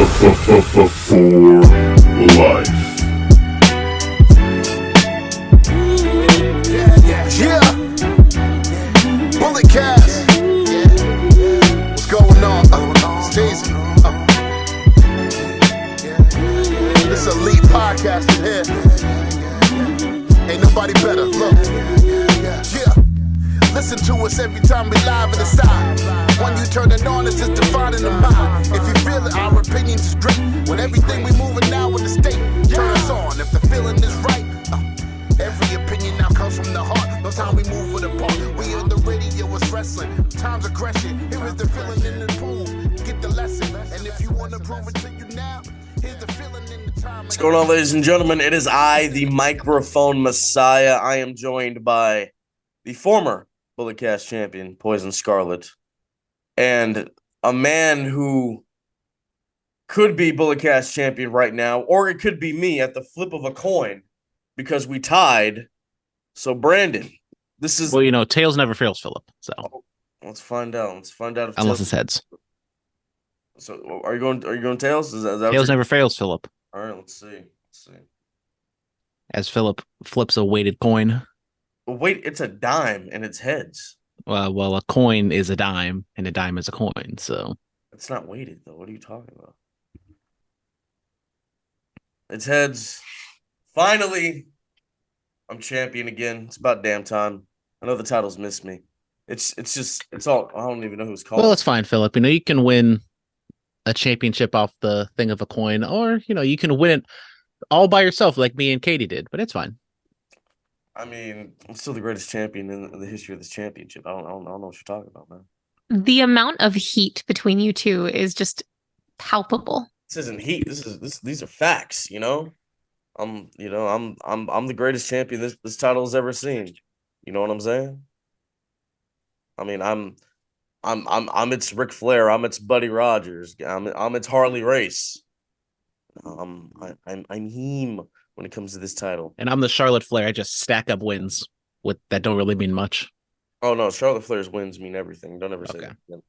For life. Yeah. Bullet cast. What's going on? Stacy. This elite podcast in here. Ain't nobody better. Look. Yeah. Listen to us every time we live in the side. When you turn it on, it's just defining the mind. If you feel it, our opinions is great. When everything we moving now in the state, turn us on. If the feeling is right, every opinion now comes from the heart. No time we move with a part. We on the radio, it's wrestling. Time's aggression. Here is the feeling in the prove. Get the lesson. And if you want to prove it to you now, here's the feeling in the time. What's going on, ladies and gentlemen? It is I, the microphone messiah. I am joined by the former Bulletcast champion, Poison Scarlet, and a man who could be Bulletcast champion right now, or it could be me at the flip of a coin because we tied. So, Brandon, this is... Well, you know, tails never fails, Phillip. So let's find out. Let's find out if unless tails... it's heads. So, are you going tails? Is that Tails never fails, Phillip. All right, let's see. As Phillip flips a weighted coin. Wait, it's a dime and it's heads. Well, a coin is a dime and a dime is a coin. So it's not weighted though. What are you talking about? It's heads. Finally, I'm champion again. It's about damn time. I know the titles missed me. It's all. I don't even know who's called. Well, it's fine, Phillip. You know, you can win a championship off the thing of a coin, or you know, you can win it all by yourself, like me and Katie did. But it's fine. I mean, I'm still the greatest champion in the history of this championship. I don't know what you're talking about, man. The amount of heat between you two is just palpable. This isn't heat. These are facts. You know, I'm the greatest champion this title has ever seen. You know what I'm saying? I mean, I'm its Ric Flair. I'm its Buddy Rogers. I'm its Harley Race. I'm him when it comes to this title. And I'm the Charlotte Flair. I just stack up wins with that don't really mean much. Oh no, Charlotte Flair's wins mean everything. Don't ever say Okay. that again.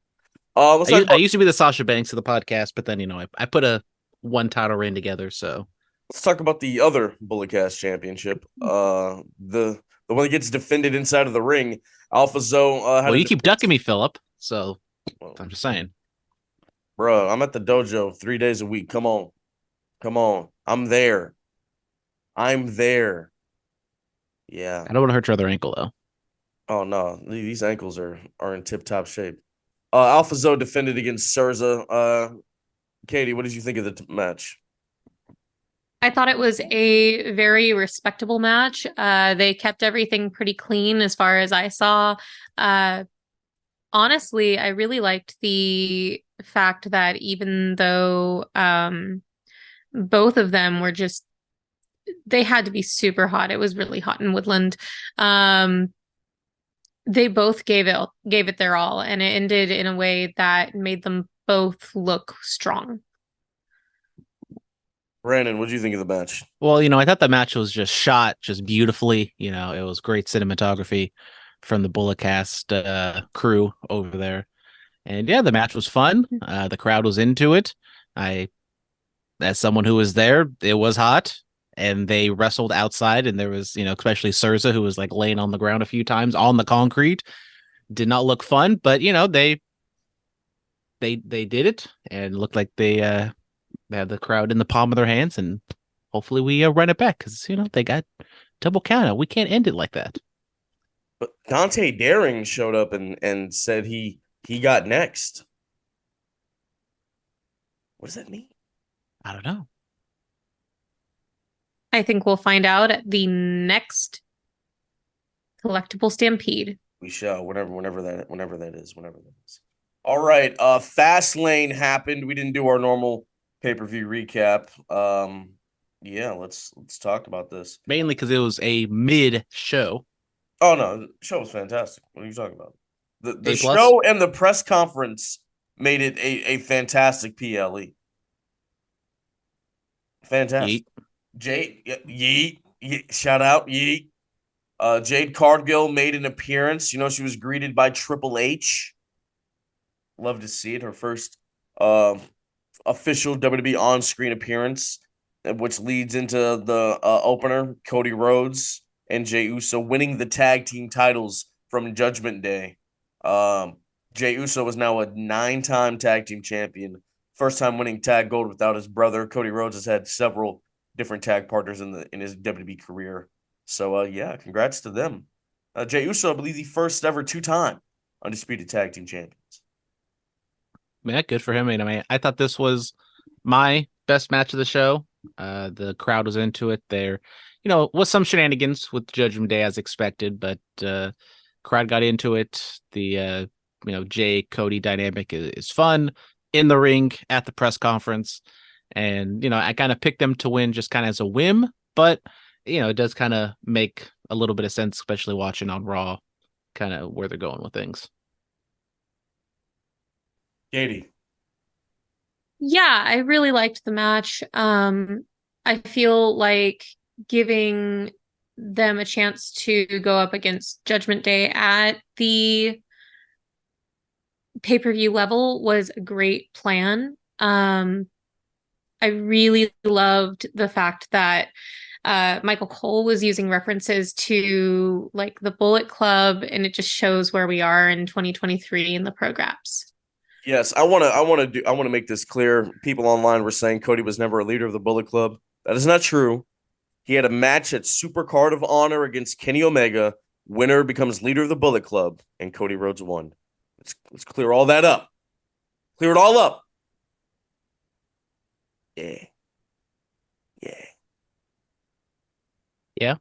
I used to be the Sasha Banks of the podcast, but then, you know, I put a one title reign together. So let's talk about the other Bulletcast championship. The one that gets defended inside of the ring. Alpha Zoe. Well, you keep ducking me, Phillip. So I'm just saying, bro. I'm at the dojo 3 days a week. Come on. I'm there. Yeah. I don't want to hurt your other ankle though. Oh no, these ankles are in tip-top shape. Alpha Zoe defended against Surza. Katie, what did you think of the match? I thought it was a very respectable match. They kept everything pretty clean as far as I saw. Honestly, I really liked the fact that even though both of them were just, they had to be super hot. It was really hot in Woodland. They both gave it their all, and it ended in a way that made them both look strong. Brandon, what did you think of the match? Well, you know, I thought the match was just shot just beautifully. You know, it was great cinematography from the Bulletcast crew over there. And yeah, the match was fun. The crowd was into it. As someone who was there, it was hot. And they wrestled outside, and there was, you know, especially Surza, who was like laying on the ground a few times on the concrete. Did not look fun, but you know, they did it, and looked like they had the crowd in the palm of their hands, and hopefully we run it back because you know they got double count out. We can't end it like that. But Dante Daring showed up and said he got next. What does that mean? I don't know. I think we'll find out at the next Collectible Stampede. We shall, whenever that is. All right, Fastlane happened. We didn't do our normal pay-per-view recap. Yeah, let's talk about this. Mainly because it was a mid-show. Oh no, the show was fantastic. What are you talking about? The A+? show and the press conference made it a fantastic PLE. Fantastic. Yeet. Shout out, Yeet. Jade Cargill made an appearance. You know, she was greeted by Triple H. Love to see it. Her first official WWE on-screen appearance, which leads into the opener, Cody Rhodes and Jey Uso winning the tag team titles from Judgment Day. Jey Uso is now a 9-time tag team champion, first time winning tag gold without his brother. Cody Rhodes has had several different tag partners in his WWE career. So yeah, congrats to them. Jey Uso, I believe, the first ever 2-time undisputed tag team champions. Yeah, good for him. I thought this was my best match of the show. The crowd was into it. There, was some shenanigans with Judgment Day as expected, but crowd got into it. The Jay Cody dynamic is fun in the ring, at the press conference, and I kind of picked them to win just kind of as a whim, but it does kind of make a little bit of sense, especially watching on Raw, kind of where they're going with things. Katie. Yeah, I really liked the match. I feel like giving them a chance to go up against Judgment Day at the pay-per-view level was a great plan. I really loved the fact that Michael Cole was using references to like the Bullet Club, and it just shows where we are in 2023 in the programs. Yes, I want to make this clear. People online were saying Cody was never a leader of the Bullet Club. That is not true. He had a match at Super Card of Honor against Kenny Omega. Winner becomes leader of the Bullet Club, and Cody Rhodes won. Let's clear all that up. Clear it all up. Yeah. Yeah. Yeah.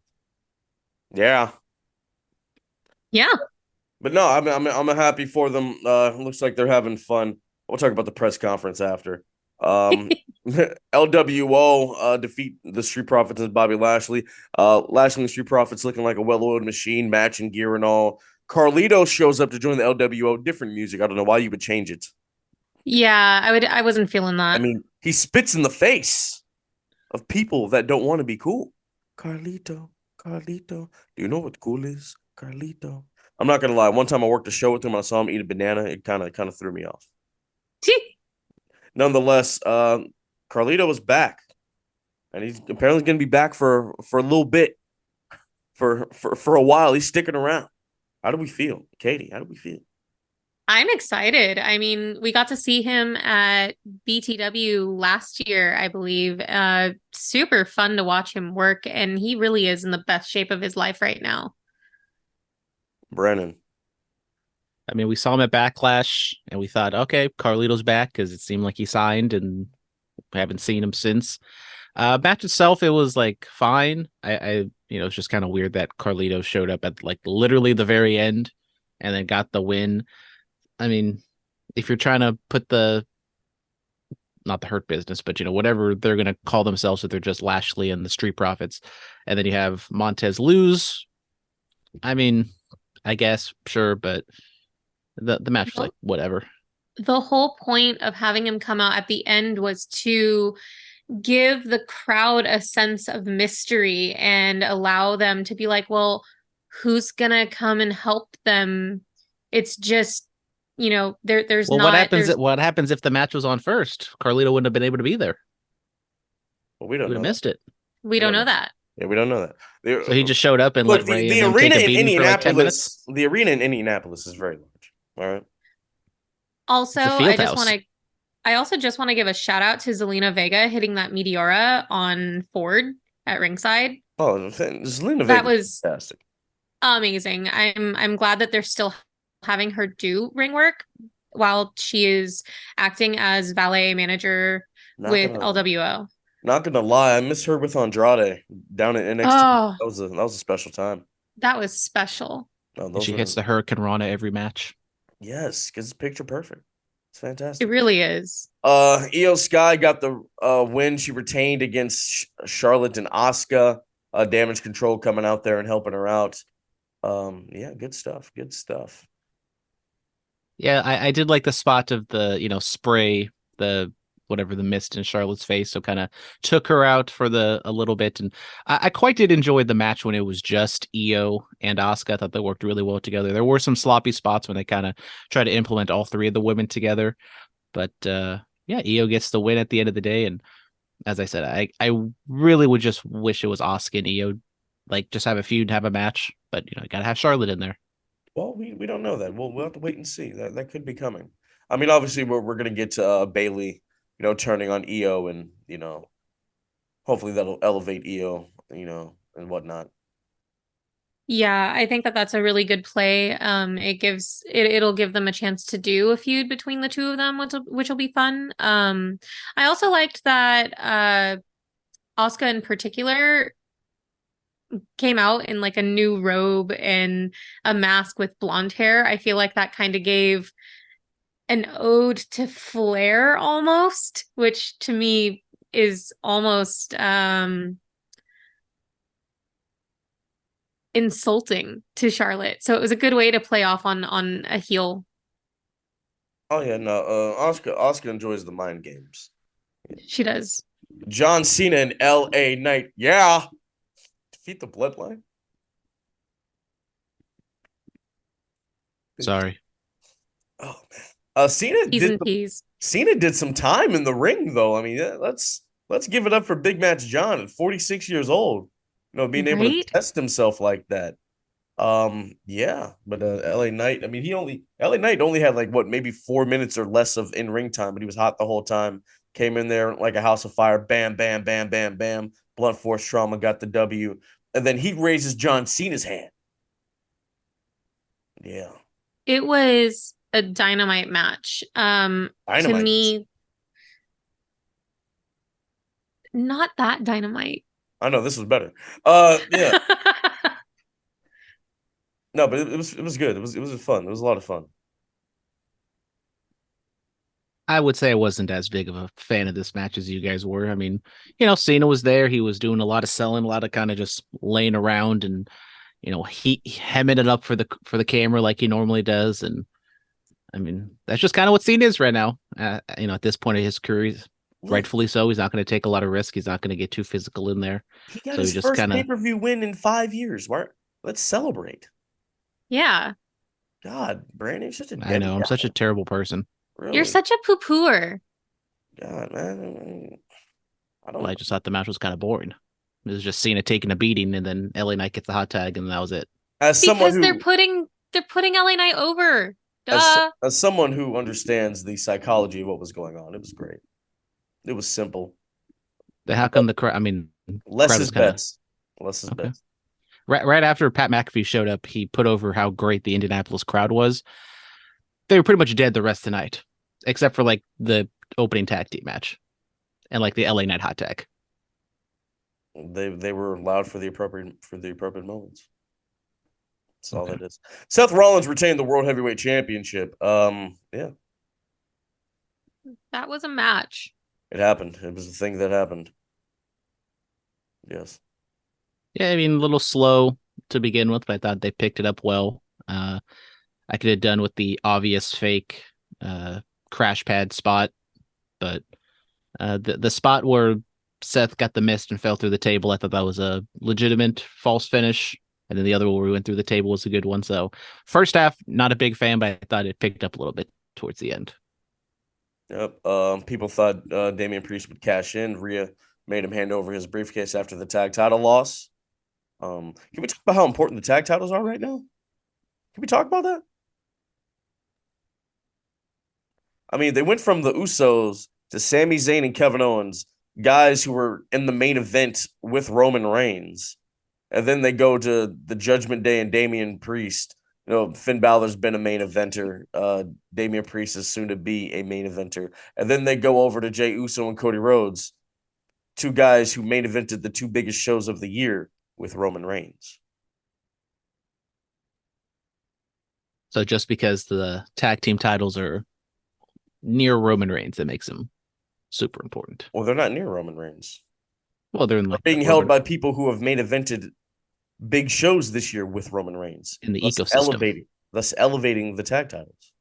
Yeah. Yeah. But no, I'm happy for them. Looks like they're having fun. We'll talk about the press conference after. LWO defeat the Street Profits and Bobby Lashley. Lashley and the Street Profits looking like a well-oiled machine, matching gear and all. Carlito shows up to join the LWO. Different music. I don't know why you would change it. Yeah, I wasn't feeling that. I mean, he spits in the face of people that don't want to be cool. Carlito, do you know what cool is? Carlito. I'm not gonna lie. One time I worked a show with him, I saw him eat a banana. It kind of threw me off. Nonetheless, Carlito was back, and he's apparently going to be back for a little bit, for a while. He's sticking around. How do we feel, Katie? How do we feel? I'm excited. I mean, we got to see him at BTW last year, I believe. Super fun to watch him work, and he really is in the best shape of his life right now. Brennan. I mean, we saw him at Backlash, and we thought, okay, Carlito's back, because it seemed like he signed, and we haven't seen him since. Match itself, it was like fine. It's just kind of weird that Carlito showed up at like literally the very end, and then got the win. I mean, if you're trying to put not the Hurt Business, but whatever they're gonna call themselves, if they're just Lashley and the Street Profits, and then you have Montez lose. I mean, I guess sure, but the match was like whatever. The whole point of having him come out at the end was to give the crowd a sense of mystery and allow them to be like, well, who's gonna come and help them? It's just, there's well, not. What happens if the match was on first? Carlito wouldn't have been able to be there. Well, we don't know. Missed it. We don't know that. Yeah, we don't know that. So he just showed up and look, let Ray the and arena take a in beating for like 10 minutes. The arena in Indianapolis is very large. All right. Also, I also just want to give a shout out to Zelina Vega hitting that Meteora on Ford at ringside. Oh, Zelina Vega, that was fantastic, amazing. I'm glad that they're still having her do ring work while she is acting as valet manager with LWO. Not gonna lie, I miss her with Andrade down in NXT. Oh, that was a special time. That was special. She hits the Hurricane Rana every match. Yes, because it's picture perfect. It's fantastic. It really is. Io Sky got the win. She retained against Charlotte and Asuka. Damage Control coming out there and helping her out. Yeah, good stuff. Good stuff. Yeah, I did like the spot of the spray the mist in Charlotte's face, so kind of took her out for a little bit, and I quite did enjoy the match when it was just Io and Asuka. I thought they worked really well together. There were some sloppy spots when they kind of tried to implement all three of the women together, but yeah, Io gets the win at the end of the day. And as I said, I really would just wish it was Asuka and Io, like just have a feud, have a match. But you gotta have Charlotte in there. Well, we don't know that. We'll have to wait and see. That could be coming. I mean, obviously, we're gonna get to Bailey, turning on Io, and hopefully that'll elevate Io, and whatnot. Yeah, I think that that's a really good play. It'll give them a chance to do a feud between the two of them, which will be fun. I also liked that Asuka in particular came out in like a new robe and a mask with blonde hair. I feel like that kind of gave an ode to Flair almost, which to me is almost insulting to Charlotte. So it was a good way to play off on a heel. Oh yeah, no. Oscar enjoys the mind games. She does. John Cena and L.A. Knight. Yeah, defeat the Bloodline. Sorry. Oh man, Cena did some time in the ring though. I mean, let's give it up for Big Match John at 46 years old. Being able to test himself like that. Yeah, but LA Knight, I mean, LA Knight only had like maybe 4 minutes or less of in-ring time, but he was hot the whole time. Came in there like a house of fire, bam, bam, bam, bam, bam. Blunt force trauma, got the W. And then he raises John Cena's hand. Yeah. It was a dynamite match. To me, not that dynamite. I know this was better. Yeah. No, but it was good. It was fun. It was a lot of fun. I would say I wasn't as big of a fan of this match as you guys were. I mean, Cena was there. He was doing a lot of selling, a lot of kind of just laying around and, he hemming it up for the camera like he normally does. And I mean, that's just kind of what Cena is right now. At this point of his career, rightfully so. He's not going to take a lot of risk. He's not going to get too physical in there. He got his first pay-per-view win in 5 years. Let's celebrate. Yeah. God, Brandon, you're such a I know. I'm such a terrible person. Really? You're such a poo-pooer. God, man. I just thought the match was kind of boring. It was just Cena taking a beating, and then LA Knight gets the hot tag, and that was it. Because they're putting LA Knight over. Duh. As someone who understands the psychology of what was going on, it was great. It was simple. How come the crowd? I mean, less is best. Less is best. Right after Pat McAfee showed up, he put over how great the Indianapolis crowd was. They were pretty much dead the rest of the night, except for like the opening tag team match and like the LA Knight hot tag. They were loud for the appropriate moments. That's all that is. Seth Rollins retained the World Heavyweight Championship. Yeah. That was a match. It happened. It was a thing that happened. Yes. Yeah, I mean, a little slow to begin with, but I thought they picked it up well. I could have done with the obvious fake crash pad spot, but the spot where Seth got the mist and fell through the table, I thought that was a legitimate false finish. And then the other one where we went through the table was a good one. So first half, not a big fan, but I thought it picked up a little bit towards the end. Yep. People thought Damian Priest would cash in. Rhea made him hand over his briefcase after the tag title loss. Can we talk about how important the tag titles are right now? Can we talk about that? I mean, they went from the Usos to Sami Zayn and Kevin Owens, guys who were in the main event with Roman Reigns. And then they go to the Judgment Day and Damian Priest. Finn Balor's been a main eventer. Damian Priest is soon to be a main eventer. And then they go over to Jey Uso and Cody Rhodes, two guys who main evented the two biggest shows of the year with Roman Reigns. So just because the tag team titles are near Roman Reigns, that makes them super important. Well, they're not near Roman Reigns. Well, they're being held by people who have main evented big shows this year with Roman Reigns in the ecosystem, thus elevating the tag titles.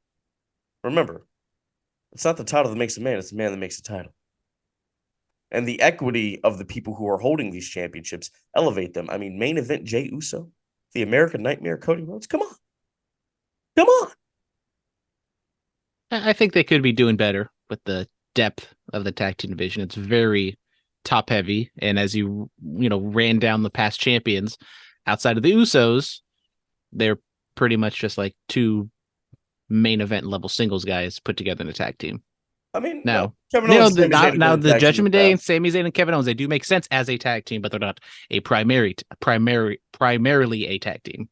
Remember, it's not the title that makes a man; it's the man that makes the title. And the equity of the people who are holding these championships elevate them. I mean, main event Jey Uso, the American Nightmare, Cody Rhodes. Come on. I think they could be doing better with the depth of the tag team division. It's very top heavy. And as you ran down the past champions outside of the Usos, they're pretty much just like two main event level singles guys put together in a tag team. I mean, Now, Kevin Owens, Sami Zayn have now been the tag team Judgment in the Day and past. Sami Zayn and Kevin Owens, they do make sense as a tag team, but they're not a primarily a tag team.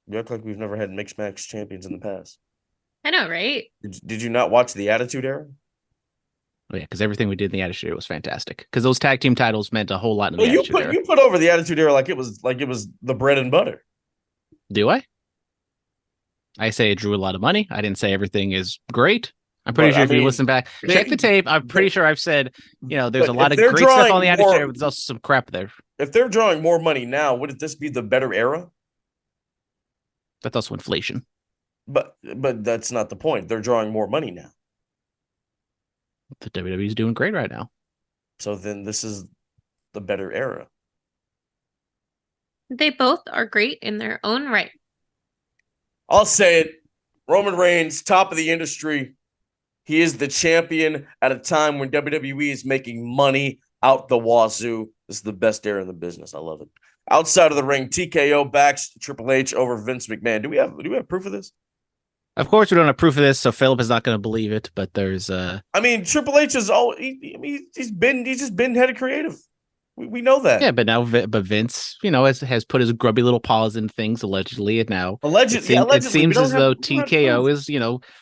You act like we've never had mixed match champions in the past. I know, right? Did you not watch the Attitude Era? Oh, yeah, because everything we did in the Attitude Era was fantastic. Because those tag team titles meant a whole lot in the Well, Attitude Era. you put over the Attitude Era like it was the bread and butter. Do I? I say it drew a lot of money. I didn't say everything is great. I'm pretty sure if you listen back, check the tape. I'm pretty sure I've said, there's a lot of great stuff on the Attitude Era, but there's also some crap there. If they're drawing more money now, wouldn't this be the better era? That's also inflation. But that's not the point. They're drawing more money now. The WWE's doing great right now. So then this is the better era. They both are great in their own right. I'll say it. Roman Reigns, top of the industry. He is the champion at a time when WWE is making money out the wazoo. This is the best era in the business. I love it. Outside of the ring, TKO backs Triple H over Vince McMahon. Do we have proof of this? Of course, we don't have proof of this, so Phillip is not going to believe it. But there's, I mean, Triple H is all. He's just been head of creative. We know that. Yeah, but Vince, has put his grubby little paws in things allegedly, and now allegedly, it seems as though TKO is,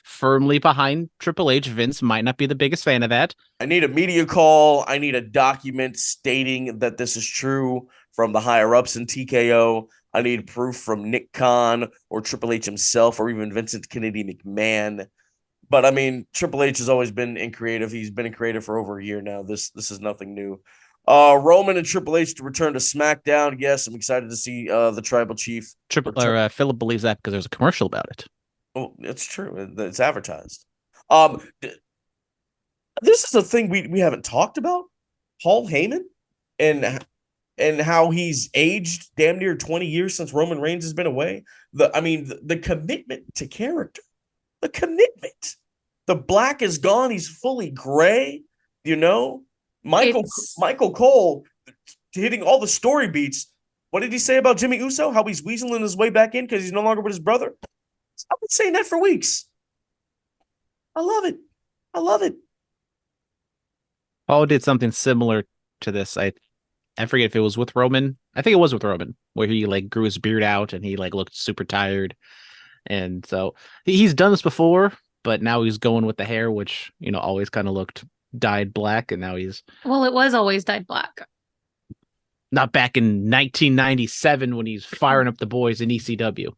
firmly behind Triple H. Vince might not be the biggest fan of that. I need a media call. I need a document stating that this is true from the higher ups in TKO. I need proof from Nick Khan or Triple H himself or even Vincent Kennedy McMahon. But I mean, Triple H has always been in creative. He's been in creative for over a year now. This is nothing new. Roman and Triple H to return to SmackDown. Yes, I'm excited to see the Tribal Chief. Phillip believes that because there's a commercial about it. Oh, it's true. It's advertised. This is a thing we haven't talked about. Paul Heyman and how he's aged damn near 20 years since Roman Reigns has been away. The commitment to character. The commitment. The black is gone. He's fully gray. Michael Cole hitting all the story beats. What did he say about Jimmy Uso? How he's weaseling his way back in because he's no longer with his brother? I've been saying that for weeks. I love it. I love it. Paul did something similar to this. I forget if it was with Roman. I think it was with Roman, where he grew his beard out and he looked super tired. And so he's done this before, but now he's going with the hair, which, always kind of looked dyed black, and now he's it was always dyed black. Not back in 1997 when he's firing up the boys in ECW.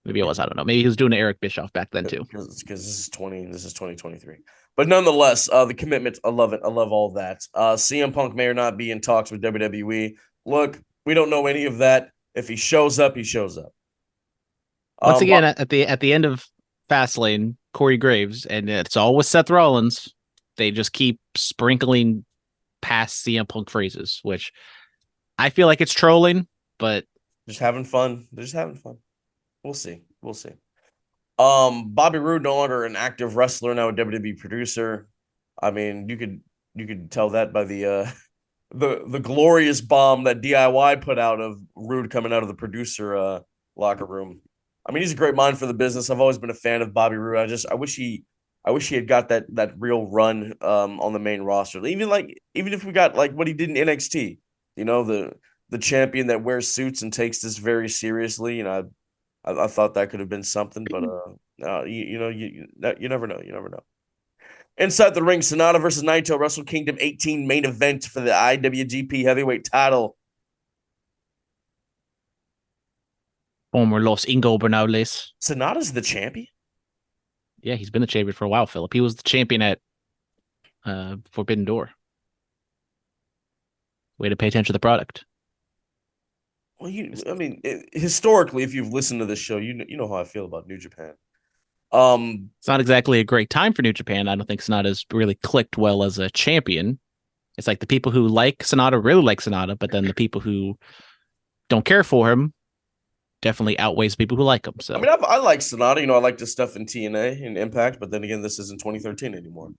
Maybe it was, I don't know. Maybe he was doing Eric Bischoff back then too. Because this is 2023. But nonetheless, the commitment, I love it. I love all that. CM Punk may or not be in talks with WWE. Look, we don't know any of that. If he shows up, he shows up. Once again, at the end of Fastlane, Corey Graves, and it's all with Seth Rollins. They just keep sprinkling past CM Punk phrases, which I feel like it's trolling, but just having fun. They're just having fun. We'll see. Bobby Roode no longer an active wrestler, now a WWE producer. I mean, you could tell that by the glorious bomb that DIY put out of Roode coming out of the producer locker room. I mean, he's a great mind for the business. I've always been a fan of Bobby Roode. I wish he had got that real run on the main roster. Even if we got what he did in NXT, the champion that wears suits and takes this very seriously. I thought that could have been something, but you never know. You never know. Inside the ring, Sonata versus Naito, Wrestle Kingdom 18 main event for the IWGP Heavyweight title. Former Los Ingobernables. Sonata's the champion? Yeah, he's been the champion for a while, Phillip. He was the champion at Forbidden Door. Way to pay attention to the product. Well, historically, if you've listened to this show, you know how I feel about New Japan. It's not exactly a great time for New Japan. I don't think Sonata's really clicked well as a champion. It's like the people who like Sonata really like Sonata, but then the people who don't care for him definitely outweighs people who like him. So I mean, I like Sonata. I like this stuff in TNA and Impact, but then again, this isn't 2013 anymore.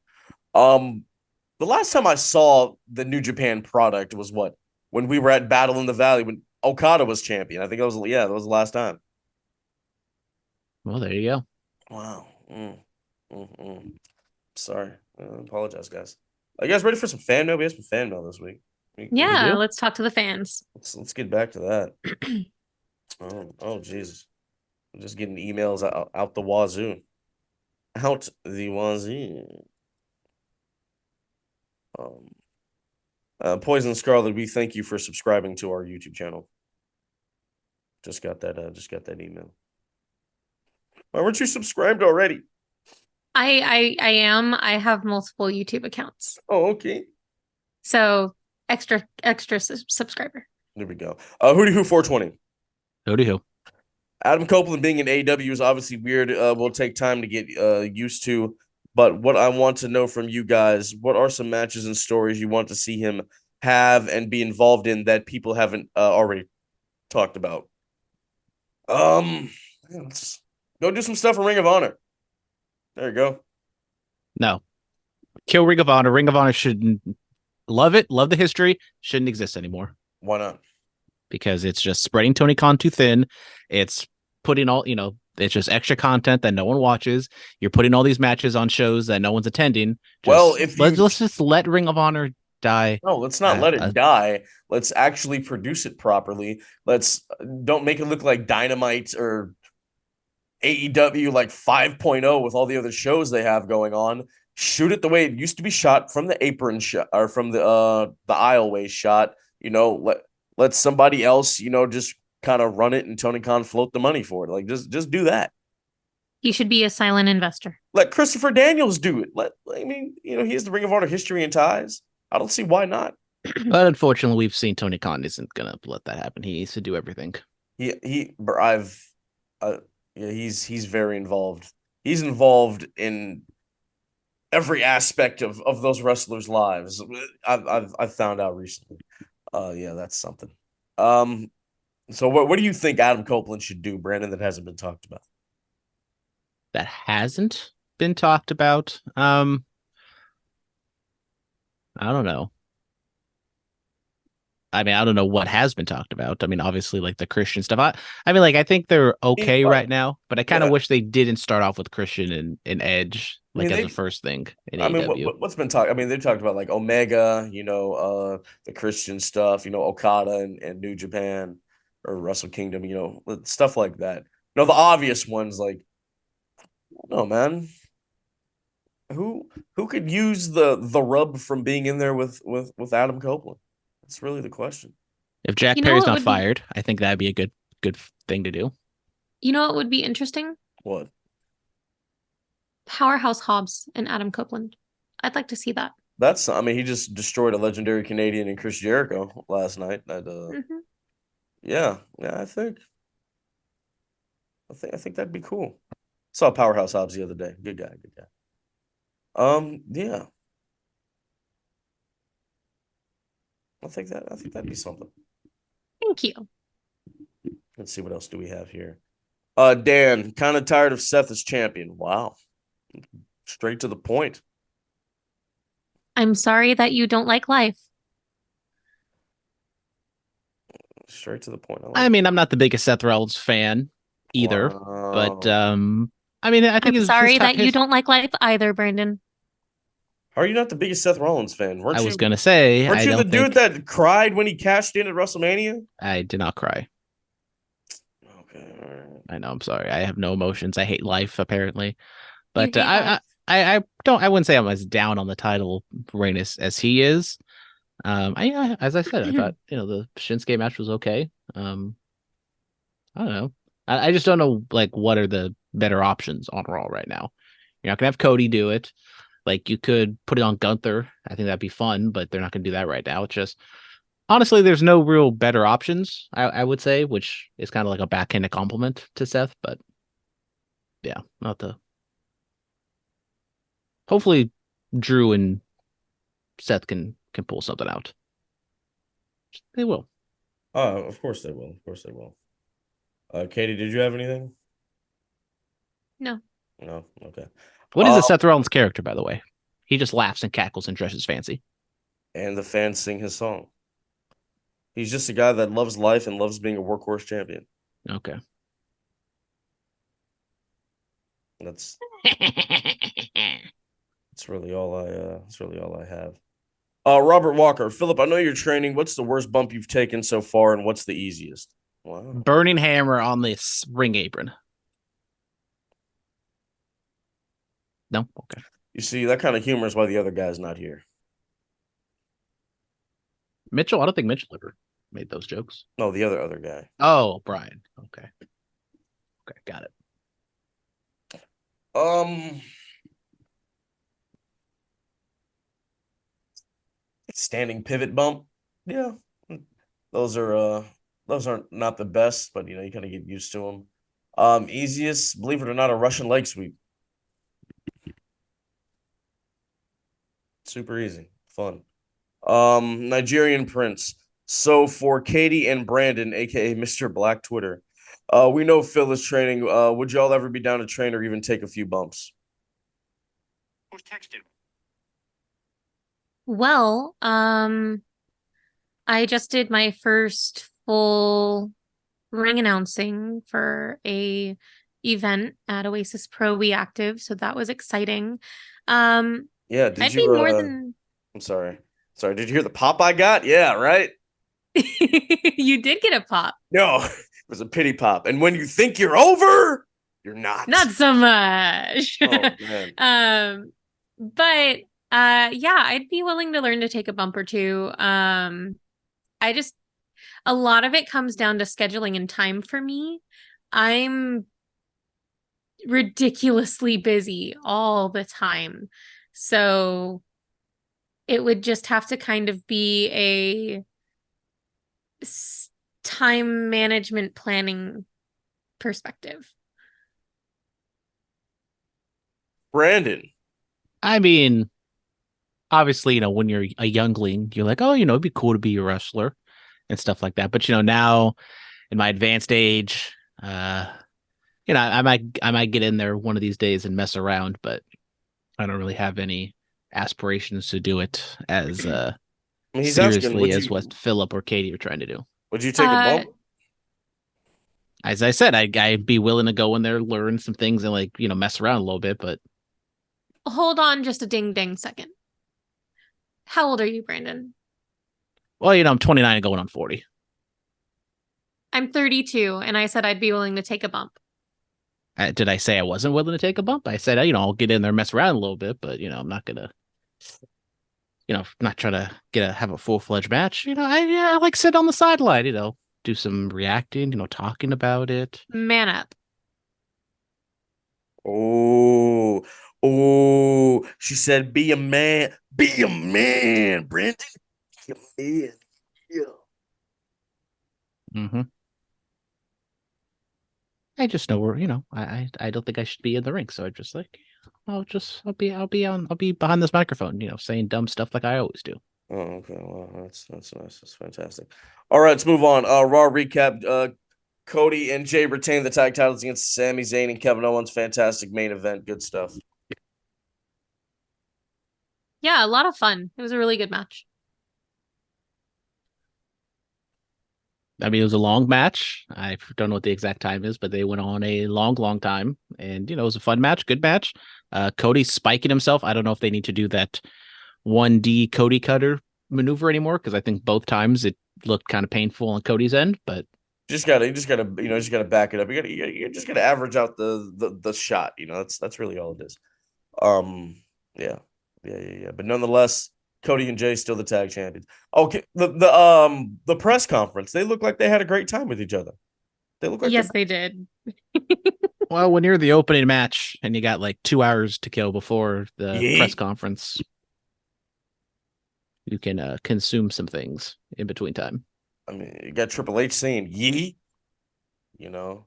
The last time I saw the New Japan product was what? When we were at Battle in the Valley when Okada was champion. I think that was the last time. well, there you go. Wow. Sorry. I apologize, guys. Are you guys ready for some fan mail? We have some fan mail this week. Yeah, let's talk to the fans. Let's get back to that. Oh, Jesus. I'm just getting emails out the wazoo. Out the wazoo. Poison Scarlet, we thank you for subscribing to our YouTube channel. Just got that email. Why weren't you subscribed already? I am. I have multiple YouTube accounts. Oh, okay. So extra subscriber. There we go. Hootie Who 420. Hootie Who. Adam Copeland being in AEW is obviously weird. Will take time to get used to. But what I want to know from you guys, what are some matches and stories you want to see him have and be involved in that people haven't already talked about? Let's go do some stuff in Ring of Honor. There you go. No. Kill Ring of Honor. Ring of Honor shouldn't love it. Love the history. Shouldn't exist anymore. Why not? Because it's just spreading Tony Khan too thin. It's putting all, it's just extra content that no one watches. You're putting all these matches on shows that no one's attending. Let's just let Ring of Honor die. No, let's not let it die. Let's actually produce it properly. Don't make it look like Dynamite or AEW like 5.0 with all the other shows they have going on. Shoot it the way it used to be shot, from the apron shot or from the aisleway shot. Let somebody else, just kind of run it and Tony Khan float the money for it. Like just do that. He should be a silent investor. Let Christopher Daniels do it. He has the Ring of Honor history and ties. I don't see why not. But unfortunately, we've seen Tony Khan isn't gonna let that happen. He needs to do everything. He's very involved. He's involved in every aspect of those wrestlers' lives. I've found out recently. That's something. So what do you think Adam Copeland should do, Brandon, that hasn't been talked about? That hasn't been talked about? I don't know. I mean, I don't know what has been talked about. I mean, obviously, like the Christian stuff. I think they're okay right now, but I kind of wish they didn't start off with Christian and Edge as the first thing in AEW. What's been talked? I mean, they've talked about like Omega, the Christian stuff, Okada and New Japan or Wrestle Kingdom, stuff like that. The obvious ones like, no, man. Who could use the rub from being in there with Adam Copeland? That's really the question. If Jack Perry's not fired, I think that'd be a good thing to do. You know what would be interesting? What? Powerhouse Hobbs and Adam Copeland. I'd like to see that. He just destroyed a legendary Canadian in Chris Jericho last night. Yeah, I think that'd be cool. Saw Powerhouse Hobbs the other day. Good guy. Yeah. I think that'd be something. Thank you. Let's see, what else do we have here? Dan, kind of tired of Seth as champion. Wow. Straight to the point. I'm sorry that you don't like life. Straight to the point. I'm not the biggest Seth Rollins fan either, but I think I'm sorry that you don't like life either, Brandon. Are you not the biggest Seth Rollins fan? I was going to say, weren't you the dude that cried when he cashed in at WrestleMania? I did not cry. Okay. I know. I'm sorry. I have no emotions. I hate life, apparently. But I wouldn't say I'm as down on the title reign as he is. As I said, I thought, the Shinsuke match was okay. I don't know. I just don't know, like, what are the better options on Raw right now. You're not going to have Cody do it. Like, you could put it on Gunther. I think that'd be fun, but they're not going to do that right now. It's just, honestly, there's no real better options, I would say, which is kind of like a backhanded compliment to Seth, but yeah, not the... Hopefully, Drew and Seth can pull something out. They will. Of course they will. Katie, did you have anything? No. No. Okay. What is a Seth Rollins character, by the way? He just laughs and cackles and dresses fancy. And the fans sing his song. He's just a guy that loves life and loves being a workhorse champion. Okay. That's really all I have. Robert Walker, Phillip, I know you're training. What's the worst bump you've taken so far, and what's the easiest? Wow. Burning hammer on this ring apron. No? Okay. You see, that kind of humor is why the other guy's not here. Mitchell? I don't think Mitchell ever made those jokes. No, the other guy. Oh, Brian. Okay. Okay, got it. Standing pivot bump. Yeah. Those aren't not the best, but you kind of get used to them. Easiest, believe it or not, a Russian leg sweep. Super easy, fun. Nigerian Prince. So for Katie and Brandon, aka Mr. Black Twitter, we know Phil is training. Would y'all ever be down to train or even take a few bumps? Who's texted? Well, I just did my first full ring announcing for a event at Oasis Pro We Active, so that was exciting. Yeah, did I'd you be more than I'm sorry. Sorry, did you hear the pop I got? Yeah, right? you did get a pop. No, it was a pity pop. And when you think you're over, you're not. Not so much. Oh man. But yeah, I'd be willing to learn to take a bump or two. I just a lot of it comes down to scheduling and time for me. I'm ridiculously busy all the time. So it would just have to kind of be a time management planning perspective. Brandon. I mean, obviously, when you're a youngling, you're like, oh, it'd be cool to be a wrestler and stuff like that. But now in my advanced age, I might get in there one of these days and mess around, but I don't really have any aspirations to do it as He's seriously asking, as what Phillip or Katie are trying to do. Would you take a bump? As I said, I'd be willing to go in there, learn some things, and mess around a little bit. But hold on, just a ding second. How old are you, Brandon? Well, I'm 29 and going on 40. I'm 32, and I said I'd be willing to take a bump. Did I say I wasn't willing to take a bump? I said, I'll get in there, mess around a little bit, but I'm not gonna, not try to have a full-fledged match. I like sit on the sideline, do some reacting, talking about it. Man up. Oh, she said, be a man, Brandon, be a man. Yeah. Mm-hmm. I just know where, I don't think I should be in the ring, so I just I'll be behind this microphone, saying dumb stuff like I always do. Oh, okay. Well, that's nice. That's fantastic. All right, let's move on. Raw recap. Cody and Jay retain the tag titles against Sami Zayn and Kevin Owens. Fantastic main event. Good stuff. Yeah, a lot of fun. It was a really good match. I mean, it was a long match. I don't know what the exact time is, but they went on a long time. And, it was a fun match, good match. Cody spiking himself. I don't know if they need to do that 1D Cody cutter maneuver anymore, because I think both times it looked kind of painful on Cody's end, but you just gotta back it up. You just gotta average out the shot. That's really all it is. Yeah. But nonetheless, Cody and Jay still the tag champions. Okay, the press conference, they look like they had a great time with each other. They look like yes, they did. Well, when you're the opening match and you got like 2 hours to kill before the press conference, you can consume some things in between time. I mean, you got Triple H saying "yee," bro,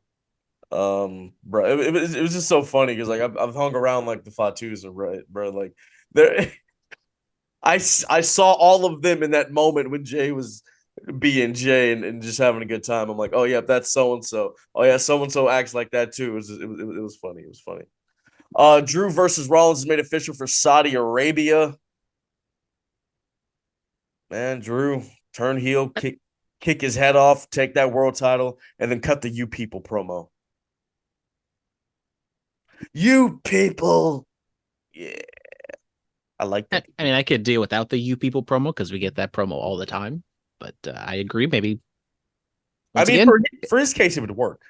it was just so funny because I've hung around like the Fatus and bro, like there. I saw all of them in that moment when Jay was B and J and just having a good time. I'm like, oh yeah, that's so and so. Oh yeah, so and so acts like that too. It was funny. It was funny. Drew versus Rollins is made official for Saudi Arabia. Man, Drew turn heel, kick his head off, take that world title, and then cut the "You People" promo. You people, yeah, I like that. I mean, I could deal without the "You People" promo because we get that promo all the time. But I agree. Maybe once again, for his case, it would work.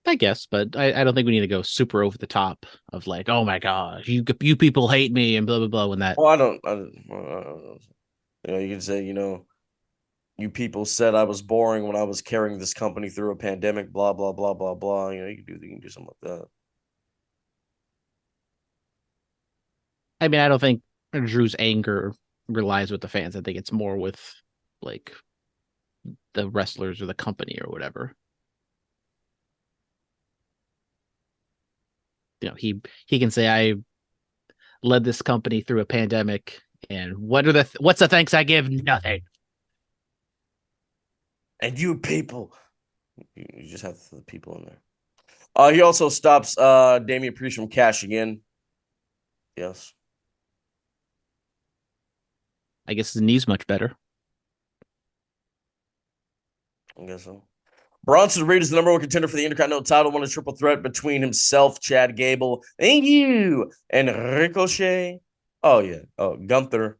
I guess, but I don't think we need to go super over the top of like, oh my gosh, you people hate me and blah blah blah. When that, Well, I don't you can say, you people said I was boring when I was carrying this company through a pandemic. Blah blah blah blah blah. You can do something like that. I mean, I don't think Drew's anger relies with the fans. I think it's more with like the wrestlers or the company or whatever. He can say I led this company through a pandemic, and what's the thanks I give? Nothing. And you people, you just have the people in there. He also stops Damian Priest from cashing in. Yes. I guess his knee's much better. I guess so. Bronson Reed is the number one contender for the Intercontinental title, won a triple threat between himself, Chad Gable, thank you, and Ricochet. Oh, yeah. Oh, Gunther,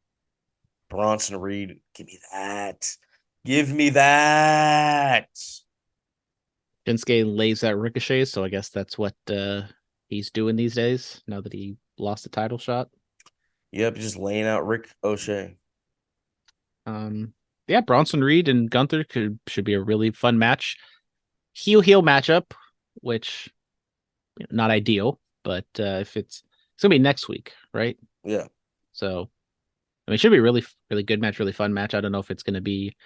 Bronson Reed. Give me that. Give me that. Shinsuke lays out Ricochet, so I guess that's what he's doing these days now that he lost the title shot. Yep, just laying out Rick O'Shea. Yeah, Bronson Reed and Gunther should be a really fun match. Heel matchup, which not ideal, but if it's gonna be next week, right? Yeah. So I mean, it should be a really good match, really fun match. I don't know if it's gonna be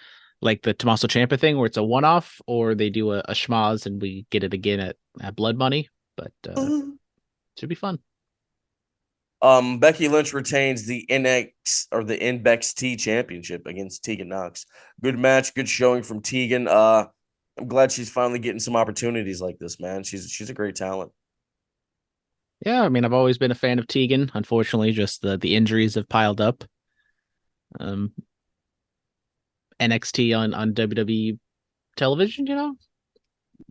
like the Tommaso Ciampa thing where it's a one-off, or they do a schmaz and we get it again at Blood Money, but should be fun. Becky Lynch retains the NXT championship against Tegan Knox. Good match, good showing from Tegan. I'm glad she's finally getting some opportunities like this, man. She's a great talent. Yeah, I mean, I've always been a fan of Tegan. Unfortunately, just the injuries have piled up. NXT on WWE television,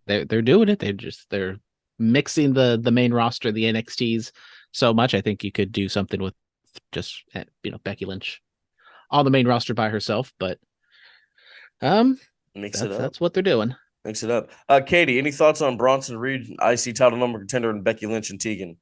they're doing it. They're mixing the main roster, the NXTs so much. I think you could do something with just Becky Lynch on the main roster by herself, but that's what they're doing. Mix it up. Katie, any thoughts on Bronson Reed, IC title number contender, and Becky Lynch and Tegan?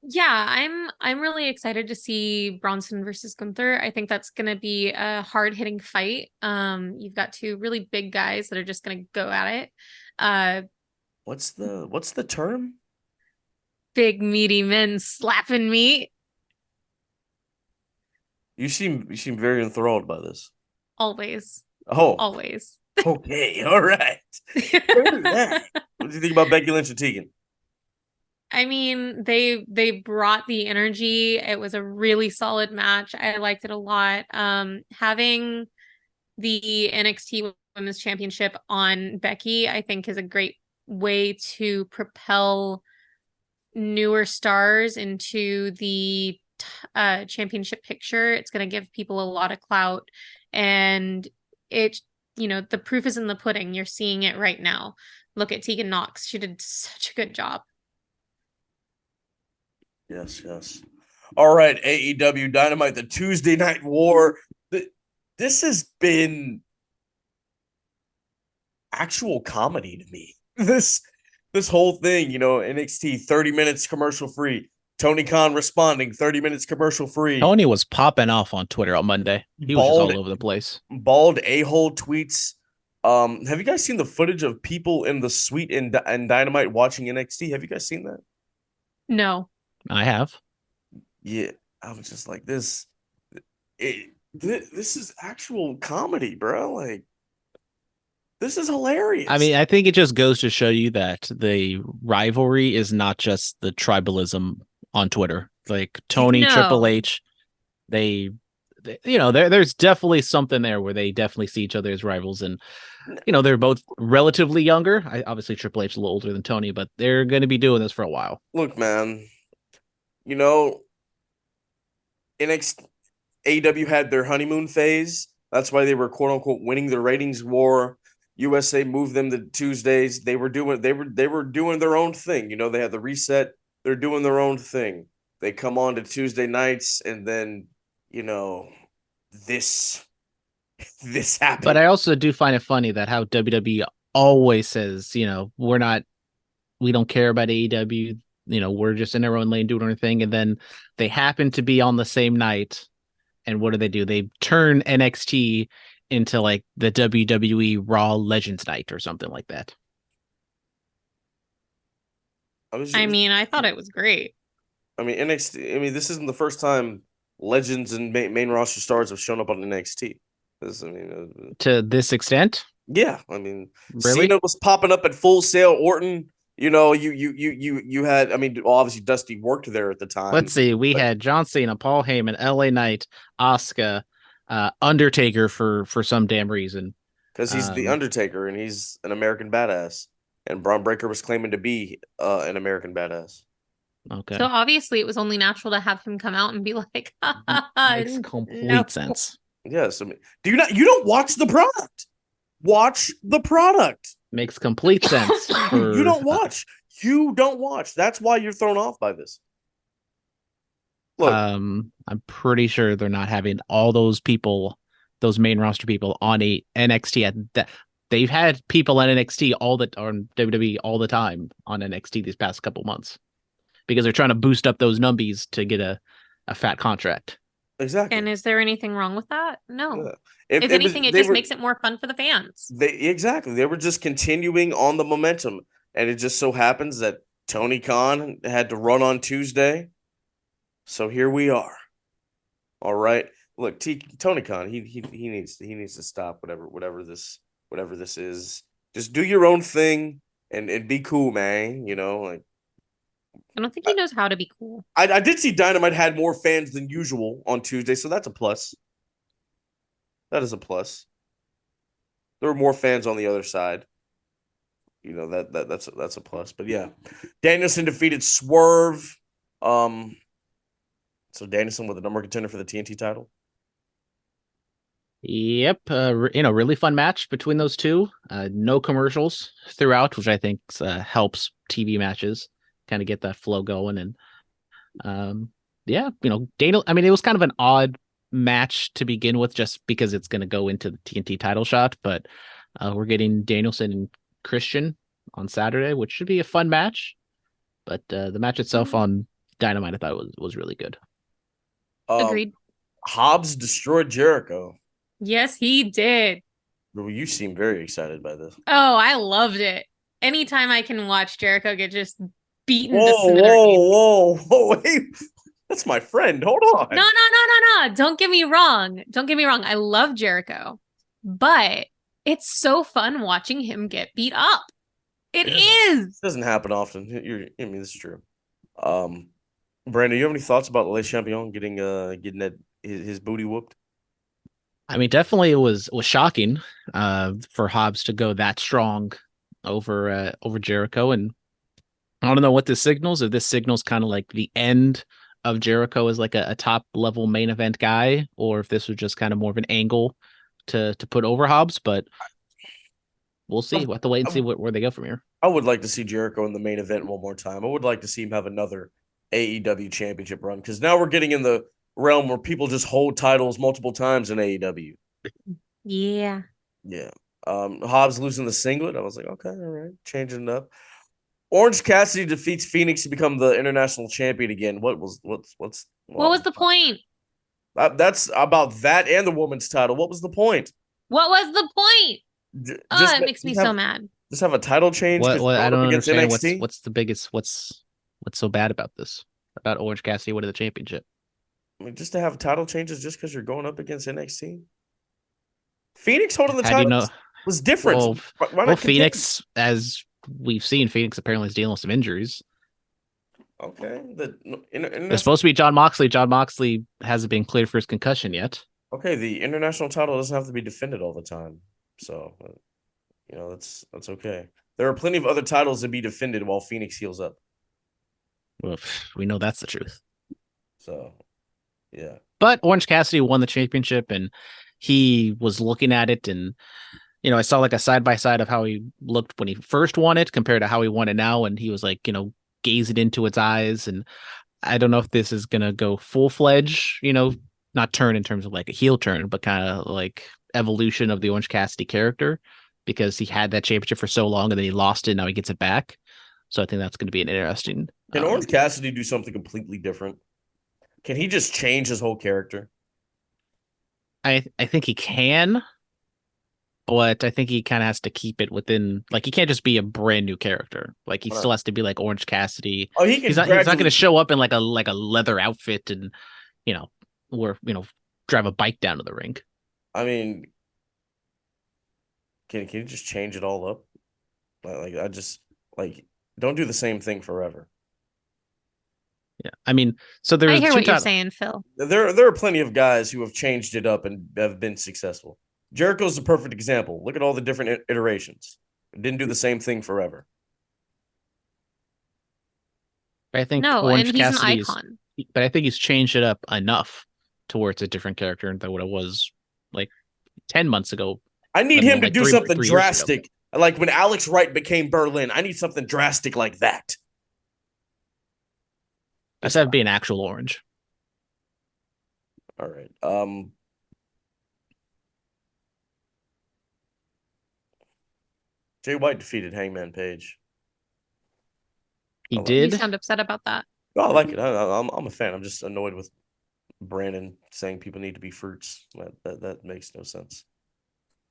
Yeah, I'm really excited to see Bronson versus Gunther. I think that's gonna be a hard-hitting fight. You've got two really big guys that are just gonna go at it. What's the term? Big meaty men slapping meat. You seem very enthralled by this. Always. Oh. Always. Okay, all right. What do you think about Becky Lynch and Tegan? I mean, they brought the energy. It was a really solid match. I liked it a lot. Having the NXT Women's Championship on Becky, I think, is a great way to propel newer stars into the championship picture. It's going to give people a lot of clout, and the proof is in the pudding. You're seeing it right now. Look at Tegan Knox. She did such a good job. Yes. All right, AEW Dynamite, the Tuesday Night War. This has been actual comedy to me. This whole thing, NXT 30 minutes commercial free. Tony Khan responding 30 minutes commercial free. Tony was popping off on Twitter on Monday. He was just all over the place. Bald a-hole tweets. Have you guys seen the footage of people in the suite in Dynamite watching NXT? Have you guys seen that? No. I have. Yeah, I was just like, this is actual comedy, bro. Like, this is hilarious. I mean, I think it just goes to show you that the rivalry is not just the tribalism on Twitter. Like Tony, No. Triple H, they there's definitely something there where they definitely see each other as rivals, and they're both relatively younger. Obviously Triple H is a little older than Tony, but they're going to be doing this for a while. Look, man, NXT AEW had their honeymoon phase. That's why they were quote unquote winning the ratings war. USA moved them to Tuesdays. They were doing their own thing. They had the reset. They're doing their own thing. They come on to Tuesday nights, and then this happened. But I also do find it funny that how WWE always says, we don't care about AEW. We're just in our own lane doing our thing, and then they happen to be on the same night. And what do? They turn NXT into like the WWE Raw Legends Night or something like that. I thought it was great. NXT. This isn't the first time legends and main roster stars have shown up on NXT. To this extent, yeah. Really? Cena was popping up at Full Sail. Orton. You had. Obviously Dusty worked there at the time. Let's see. We had John Cena, Paul Heyman, LA Knight, Asuka, Undertaker for some damn reason. Because he's the Undertaker and he's an American badass. And Braun Breaker was claiming to be an American badass. Okay. So obviously it was only natural to have him come out and be like, makes complete sense. Yes. You don't watch the product. Watch the product. Makes complete sense. You don't watch. You don't watch. That's why you're thrown off by this. Look, I'm pretty sure they're not having all those people, those main roster people on a NXT. They've had people on NXT on WWE all the time on NXT these past couple months because they're trying to boost up those numbies to get a fat contract. Exactly. And is there anything wrong with that? No. Yeah. If anything, it just makes it more fun for the fans. Exactly. They were just continuing on the momentum. And it just so happens that Tony Khan had to run on Tuesday. So here we are. All right. Look, Tony Khan, he needs to stop whatever this is. Just do your own thing and be cool, man. I don't think he knows how to be cool. I did see Dynamite had more fans than usual on Tuesday, so that's a plus. That is a plus. There were more fans on the other side. That's a plus. But yeah, Danielson defeated Swerve. So Danielson with the number one contender for the TNT title. Yep, really fun match between those two. No commercials throughout, which I think helps TV matches kind of get that flow going. And Daniel. It was kind of an odd match to begin with, just because it's going to go into the TNT title shot. But we're getting Danielson and Christian on Saturday, which should be a fun match. But the match itself on Dynamite, I thought was really good. Agreed. Hobbs destroyed Jericho. Yes, he did. You seem very excited by this. Oh, I loved it. Anytime I can watch Jericho get just beaten to smithereens. Whoa, hey, that's my friend. Hold on. No. Don't get me wrong. I love Jericho, but it's so fun watching him get beat up. It is. It doesn't happen often. This is true. Brandon, you have any thoughts about Le Champion getting his booty whooped? Definitely it was shocking for Hobbs to go that strong over Jericho, and I don't know what this signals. If this signals kind of like the end of Jericho as like a top level main event guy, or if this was just kind of more of an angle to put over Hobbs, but we'll see. We'll have to wait and see where they go from here. I would like to see Jericho in the main event one more time. I would like to see him have another AEW championship run, because now we're getting in the realm where people just hold titles multiple times in AEW. Yeah. Hobbs losing the singlet. I was like, okay, all right, changing it up. Orange Cassidy defeats Phoenix to become the international champion again. What was the point? That's about that and the women's title. What was the point? What was the point? It makes me so mad. Just have a title change. What I don't understand. NXT? What's so bad about this? About Orange Cassidy winning the championship? Just to have title changes just because you're going up against NXT. Phoenix holding the title was different. Well, Phoenix, as we've seen, Phoenix apparently is dealing with some injuries. Okay. It's supposed to be John Moxley. John Moxley hasn't been cleared for his concussion yet. Okay, the international title doesn't have to be defended all the time. So, that's okay. There are plenty of other titles to be defended while Phoenix heals up. Well, we know that's the truth. So, yeah. But Orange Cassidy won the championship, and he was looking at it, and I saw like a side by side of how he looked when he first won it compared to how he won it now, and he was like, gazing into its eyes. And I don't know if this is gonna go full fledged, not turn in terms of like a heel turn, but kind of like evolution of the Orange Cassidy character, because he had that championship for so long and then he lost it. Now he gets it back. So I think that's going to be an interesting. Can Orange Cassidy do something completely different? Can he just change his whole character? I think he can, but I think he kind of has to keep it within. Like, he can't just be a brand new character. Like, he still has to be like Orange Cassidy. Oh, he's not going to show up in like a leather outfit and drive a bike down to the ring. I mean, can you just change it all up? Don't do the same thing forever. Yeah, I mean, so there's. I hear what you're saying, Phil. There are plenty of guys who have changed it up and have been successful. Jericho's the perfect example. Look at all the different iterations. It didn't do the same thing forever. I think Orange Cassidy an icon. But I think he's changed it up enough to where it's a different character than what it was like 10 months ago. I need him to do something drastic. Like when Alex Wright became Berlin, I need something drastic like that. That's have to be an actual orange. All right. Jay White defeated Hangman Page. He did. You sound upset about that. Oh, I like it. I'm a fan. I'm just annoyed with Brandon saying people need to be fruits. That makes no sense.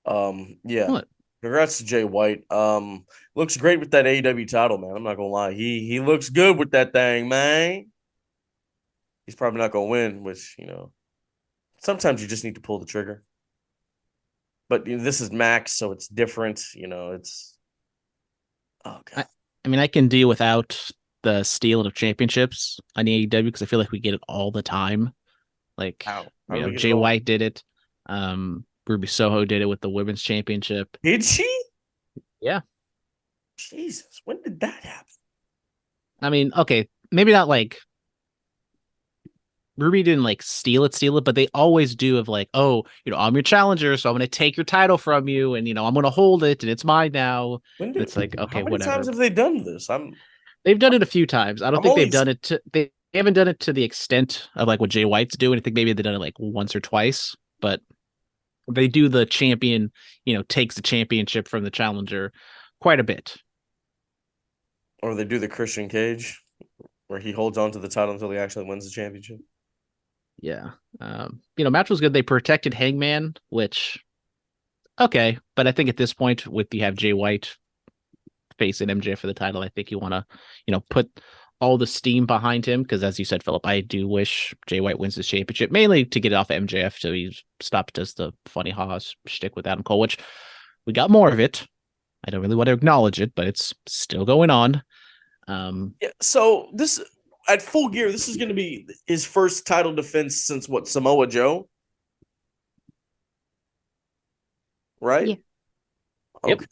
Yeah. What? Congrats to Jay White. Looks great with that AEW title, man. I'm not gonna lie. He looks good with that thing, man. He's probably not gonna win, which sometimes you just need to pull the trigger. But this is Max, so it's different. It's oh god. I mean, I can deal without the stealing of championships on AEW because I feel like we get it all the time. Like, Jay White did it. Ruby Soho did it with the women's championship. Did she? Yeah. Jesus, when did that happen? I mean, okay, maybe not like Ruby didn't like steal it, but they always do of like, oh, I'm your challenger, so I'm going to take your title from you, and I'm going to hold it, and it's mine now. It's like, okay, how many whatever. Times have they done this? They've done it a few times. I don't think they've done it they haven't done it to the extent of like what Jay White's doing. I think maybe they've done it like once or twice, but they do the champion, takes the championship from the challenger quite a bit. Or they do the Christian Cage, where he holds on to the title until he actually wins the championship. Yeah. Match was good. They protected Hangman, which, okay. But I think at this point, with you have Jay White facing MJF for the title, I think you want to, put all the steam behind him. Because as you said, Philip, I do wish Jay White wins this championship, mainly to get it off of MJF so he stopped just the funny ha shtick with Adam Cole, which we got more of it. I don't really want to acknowledge it, but it's still going on. Yeah, so this... At Full Gear, this is going to be his first title defense since what, Samoa Joe? Right? Yeah. Okay.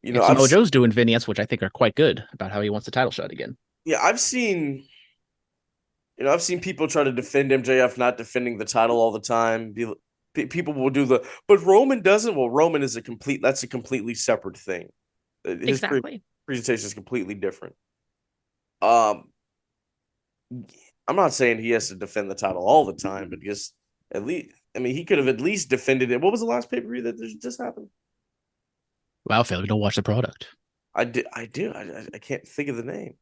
Yep. Samoa Joe's doing vignettes, which I think are quite good about how he wants the title shot again. Yeah, I've seen people try to defend MJF not defending the title all the time. People will do but Roman doesn't. Well, Roman is that's a completely separate thing. His presentation is completely different. I'm not saying he has to defend the title all the time, but just at least, he could have at least defended it. What was the last pay-per-view that just happened? Wow, Phil, you don't watch the product. I do. I can't think of the name.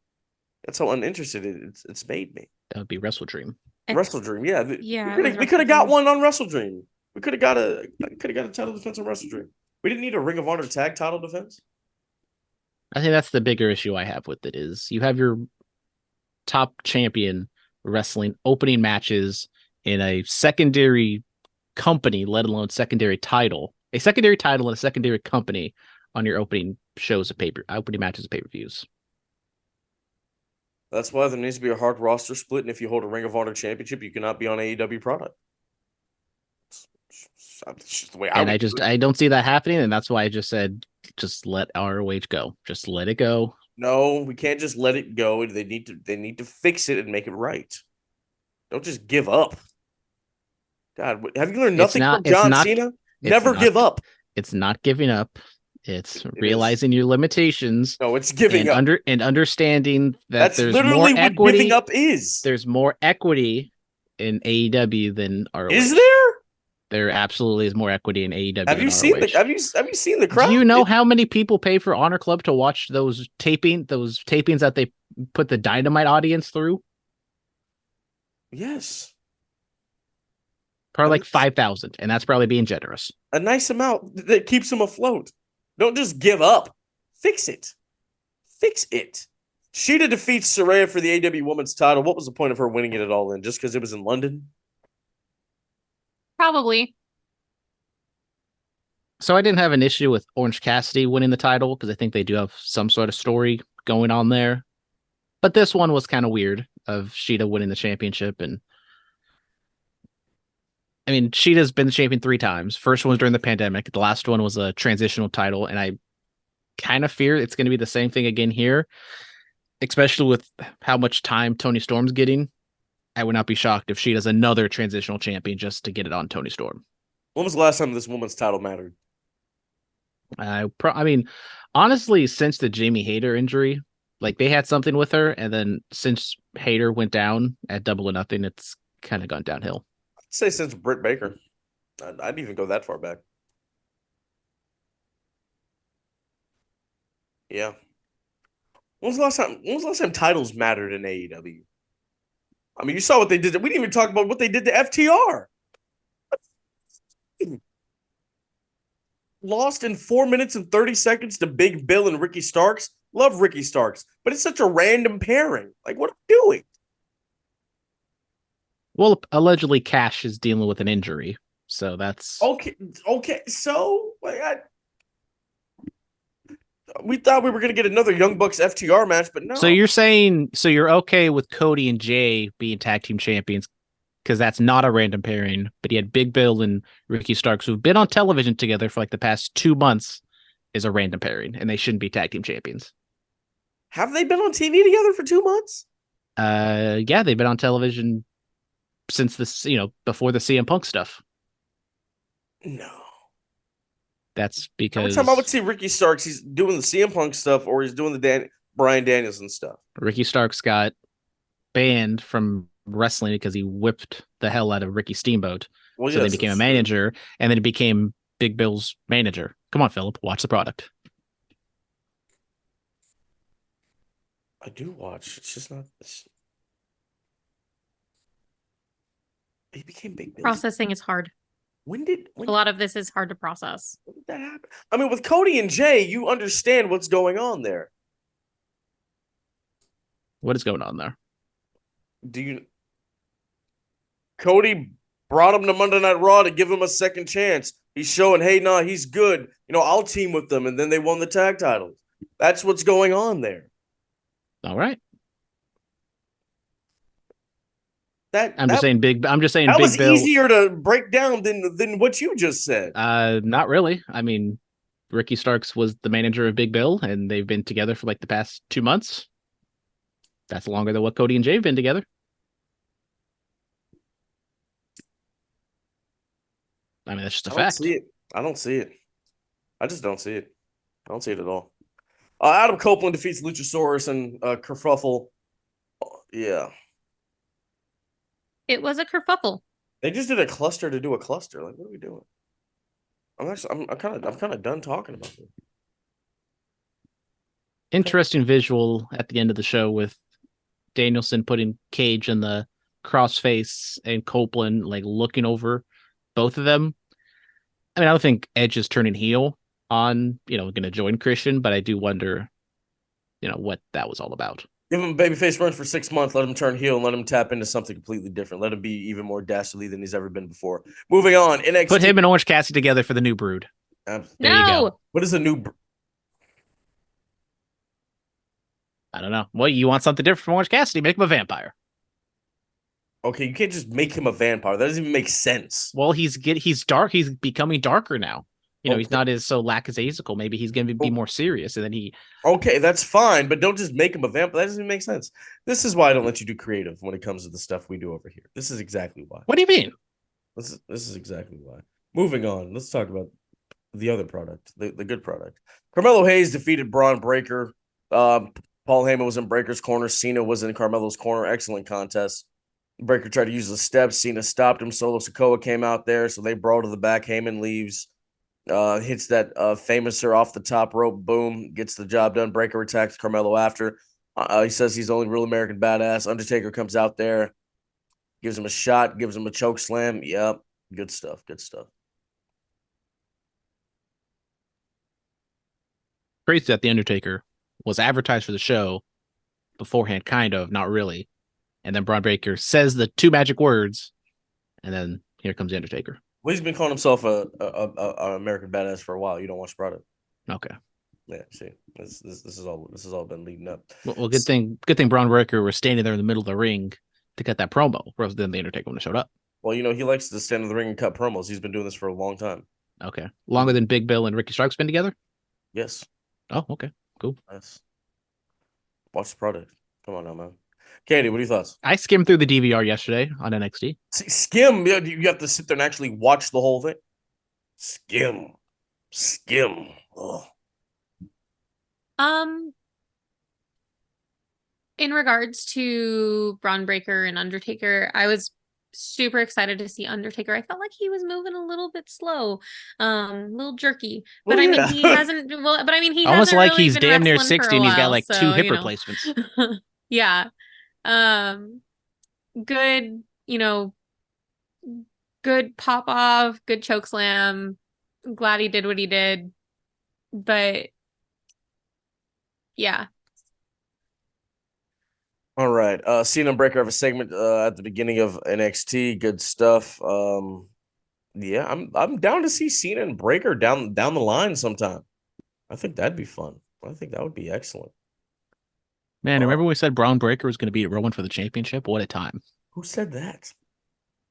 That's how uninterested it's made me. That would be Wrestle Dream. Wrestle Dream, yeah. Yeah. We could have got one on Wrestle Dream. We could have got a title defense on Wrestle Dream. We didn't need a Ring of Honor tag title defense. I think that's the bigger issue I have with it is you have your top champion wrestling opening matches in a secondary company, let alone secondary title. A secondary title and a secondary company on your opening shows of opening matches of pay-per-views. That's why there needs to be a hard roster split, and if you hold a Ring of Honor championship, you cannot be on AEW product. It's just the way I don't see that happening, and that's why I just said just let ROH go. Just let it go. No, we can't just let it go. They need to fix it and make it right. Don't just give up. God, have you learned nothing from John Cena? Never give up. It's not giving up. It's It realizing your limitations. No, it's giving up. And understanding that That's there's literally more what equity. Giving up is. There's more equity in AEW than ROH. Is there? There absolutely is more equity in AEW. Have you seen the crowd? Do you know how many people pay for Honor Club to watch those tapings that they put the Dynamite audience through? Yes. Probably like 5,000, and that's probably being generous. A nice amount that keeps them afloat. Don't just give up. Fix it. Fix it. Sheeta defeats Saraya for the AEW Women's title. What was the point of her winning it at All In? Just because it was in London? Probably. So I didn't have an issue with Orange Cassidy winning the title because I think they do have some sort of story going on there. But this one was kind of weird of Sheeta winning the championship. And I mean, Sheeta's been the champion 3 times. First one was during the pandemic. The last one was a transitional title. And I kind of fear it's going to be the same thing again here, especially with how much time Tony Storm's getting. I would not be shocked if Sheeta's another transitional champion just to get it on Tony Storm. When was the last time this woman's title mattered? I mean, honestly, since the Jamie Hayter injury, like they had something with her, and then since Hayter went down at Double or Nothing, it's kind of gone downhill. I'd say since Britt Baker. I'd even go that far back. Yeah. When was the last time titles mattered in AEW? I mean, you saw what they did. We didn't even talk about what they did to FTR. Lost in 4 minutes and 30 seconds to Big Bill and Ricky Starks. Love Ricky Starks, but it's such a random pairing. Like, what are we doing? Well, allegedly Cash is dealing with an injury, so that's okay. So we thought we were going to get another Young Bucks FTR match, but no. So you're okay with Cody and Jay being tag team champions because that's not a random pairing, but he had Big Bill and Ricky Starks, who've been on television together for like the past 2 months, is a random pairing, and they shouldn't be tag team champions. Have they been on TV together for 2 months? Yeah, they've been on television since this, before the CM Punk stuff. No. That's because every time I would see Ricky Starks, he's doing the CM Punk stuff or he's doing the Bryan Danielson stuff. Ricky Starks got banned from wrestling because he whipped the hell out of Ricky Steamboat. Well, so yes, they became a manager, and then he became Big Bill's manager. Come on, Phillip, watch the product. I do watch. It's just not. He became Big Bill. Processing is hard. When a lot of this is hard to process. When did that happen? I mean, with Cody and Jay, you understand what's going on there. What is going on there? Cody brought him to Monday Night Raw to give him a second chance. He's showing, hey, he's good. I'll team with them, and then they won the tag titles. That's what's going on there. All right. I'm just saying Big Bill. That was easier to break down than what you just said. Not really. I mean, Ricky Starks was the manager of Big Bill, and they've been together for like the past 2 months. That's longer than what Cody and Jay have been together. I mean, that's just a fact. I don't see it. I just don't see it. I don't see it at all. Adam Copeland defeats Luchasaurus and Kerfuffle. Yeah. It was a kerfuffle. They just did a cluster to do a cluster. Like, what are we doing? I'm kind of done talking about this. Interesting visual at the end of the show with Danielson putting Cage in the crossface and Copeland like looking over both of them. I mean, I don't think Edge is turning heel on, going to join Christian, but I do wonder, what that was all about. Give him a babyface run for 6 months, let him turn heel, and let him tap into something completely different. Let him be even more dastardly than he's ever been before. Moving on, NXT. Put him and Orange Cassidy together for the New Brood. There you go. What is a new? I don't know. Well, you want something different from Orange Cassidy? Make him a vampire. Okay, you can't just make him a vampire. That doesn't even make sense. Well, he's dark. He's becoming darker now. He's Okay. not as so lackadaisical. Maybe he's going to be more serious, and then he. Okay, that's fine, but don't just make him a vampire. That doesn't even make sense. This is why I don't let you do creative when it comes to the stuff we do over here. This is exactly why. What do you mean? This is exactly why. Moving on, let's talk about the other product, the good product. Carmelo Hayes defeated Braun Breaker. Paul Heyman was in Breaker's corner. Cena was in Carmelo's corner. Excellent contest. Breaker tried to use the steps. Cena stopped him. Solo Sikoa came out there, so they brawl to the back. Heyman leaves. Hits that famouser off the top rope. Boom. Gets the job done. Breaker attacks Carmelo after. He says he's the only real American badass. Undertaker comes out there. Gives him a shot. Gives him a choke slam. Yep. Good stuff. Good stuff. Crazy that the Undertaker was advertised for the show beforehand, kind of, not really. And then Braun Breaker says the two magic words, and then here comes the Undertaker. Well, he's been calling himself a American badass for a while. You don't watch the product. Okay. Yeah, see, this is all been leading up. Well, good thing Braun Breaker was standing there in the middle of the ring to cut that promo, rather than the Undertaker when it showed up. Well, he likes to stand in the ring and cut promos. He's been doing this for a long time. Okay, longer than Big Bill and Ricky Starks been together. Yes. Oh, okay, cool. Nice. Watch the product. Come on now, man. Katie, what are your thoughts? I skimmed through the DVR yesterday on NXT. See, skim. You have to sit there and actually watch the whole thing. Skim. Ugh. In regards to Braun Breaker and Undertaker, I was super excited to see Undertaker. I felt like he was moving a little bit slow, a little jerky. But Well, I mean, yeah. he hasn't. Well, but I mean, he Almost hasn't like really he's been damn near wrestling for 60 a and he's got while, like so, 2 hip replacements. Yeah. Good. Good pop off. Good choke slam. Glad he did what he did. But yeah. All right. Cena and Breaker have a segment at the beginning of NXT. Good stuff. Yeah, I'm down to see Cena and Breaker down the line sometime. I think that'd be fun. I think that would be excellent. Man, remember we said Braun Breaker was going to beat Rowan for the championship? What a time. Who said that?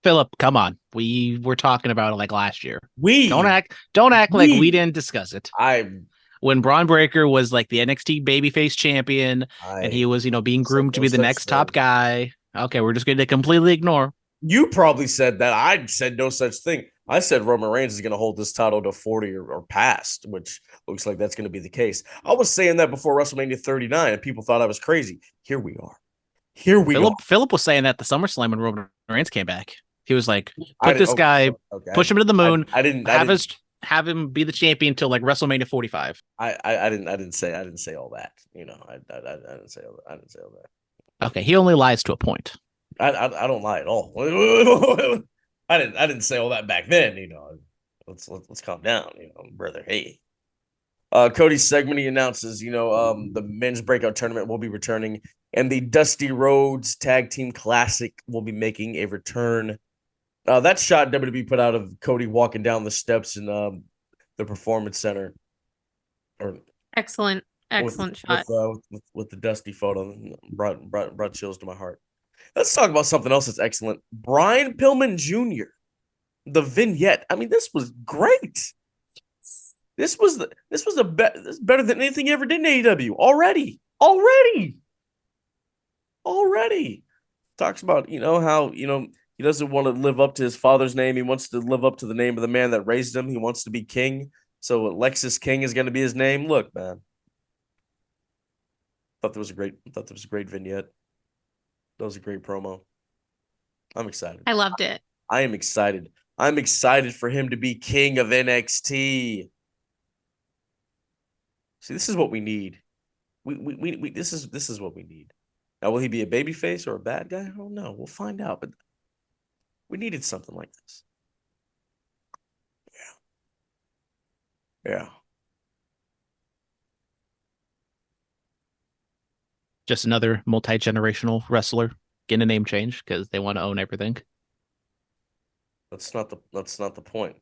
Phillip, come on. We were talking about it like last year. We Don't act like we didn't discuss it. When Braun Breaker was like the NXT babyface champion and he was, being groomed to be the next top guy. Okay, we're just going to completely ignore. You probably said that. I said no such thing. I said Roman Reigns is going to hold this title to 40 or past, which looks like that's going to be the case. I was saying that before WrestleMania 39, and people thought I was crazy. Here we are. Phillip was saying that the SummerSlam when Roman Reigns came back. He was like, push him into the moon. Have him be the champion until like WrestleMania 45. I didn't say all that. I didn't say all that. Okay, he only lies to a point. I don't lie at all. I didn't say all that back then. Let's calm down, brother. Hey. Cody's segment, he announces, the men's breakout tournament will be returning, and the Dusty Rhodes Tag Team Classic will be making a return. That shot WWE put out of Cody walking down the steps in the Performance Center. Excellent shot. With the Dusty photo, brought chills to my heart. Let's talk about something else that's excellent. Brian Pillman Jr., the vignette. I mean, this was great. This was better than anything he ever did in AEW already. Talks about how he doesn't want to live up to his father's name. He wants to live up to the name of the man that raised him. He wants to be king. So Lexus King is going to be his name. Look, man. Thought that was a great vignette. That was a great promo. I'm excited. I loved it. I am excited. I'm excited for him to be king of NXT. See, this is what we need. This is what we need. Now, will he be a babyface or a bad guy? I don't know. We'll find out. But we needed something like this. Yeah. Just another multi-generational wrestler getting a name change because they want to own everything. That's not the point.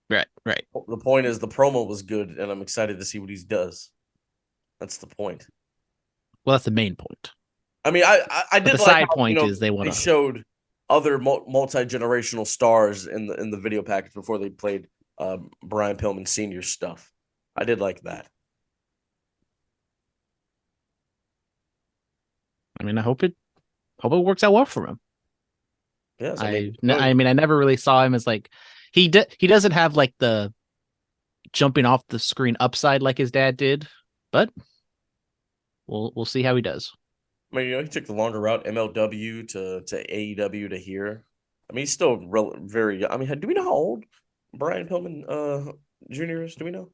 Right. The point is the promo was good, and I'm excited to see what he does. That's the point. Well, that's the main point. I mean, I did the like side how, point is they want to showed other multi-generational stars in the video package before they played Brian Pillman Sr. stuff. I did like that. I mean, I hope it works out well for him. Yes, I mean, I never really saw him as like he doesn't have like the jumping off the screen upside like his dad did, but we'll see how he does. I mean, he took the longer route, MLW to AEW to here. I mean, he's still very young. I mean, do we know how old Brian Pillman Jr. is? Do we know?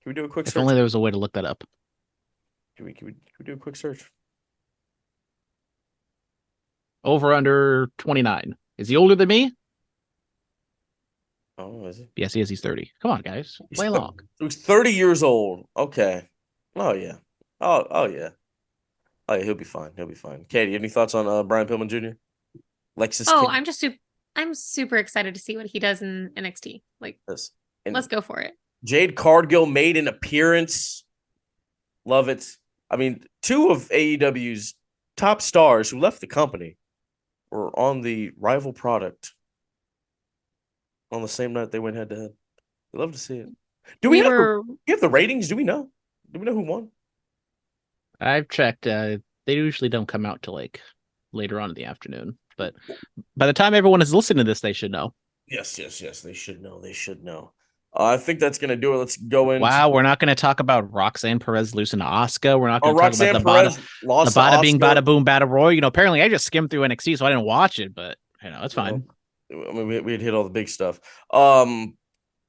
Can we do a quick search? If only there was a way to look that up. Can we do a quick search? Over under 29. Is he older than me? Oh, is he? Yes, he is. He's 30. Come on, guys. Play along. He's 30 years old. Okay. Oh, yeah. Oh, yeah. Oh, yeah, he'll be fine. He'll be fine. Katie, any thoughts on Brian Pillman Jr.? Lexus King? I'm super excited to see what he does in NXT. Like, let's go for it. Jade Cargill made an appearance. Love it. I mean, 2 of AEW's top stars who left the company were on the rival product on the same night they went head to head. We love to see it. Do we have the ratings? Do we know? Do we know who won? I've checked. They usually don't come out till like later on in the afternoon. But by the time everyone is listening to this, they should know. Yes. They should know. They should know. I think that's going to do it. Let's go in. Wow, we're not going to talk about Roxanne Perez losing to Asuka. We're not going to talk about the bada bing, bada boom, bada roy. You know, apparently I just skimmed through NXT, so I didn't watch it, but you know, it's fine. I mean, we had hit all the big stuff. Have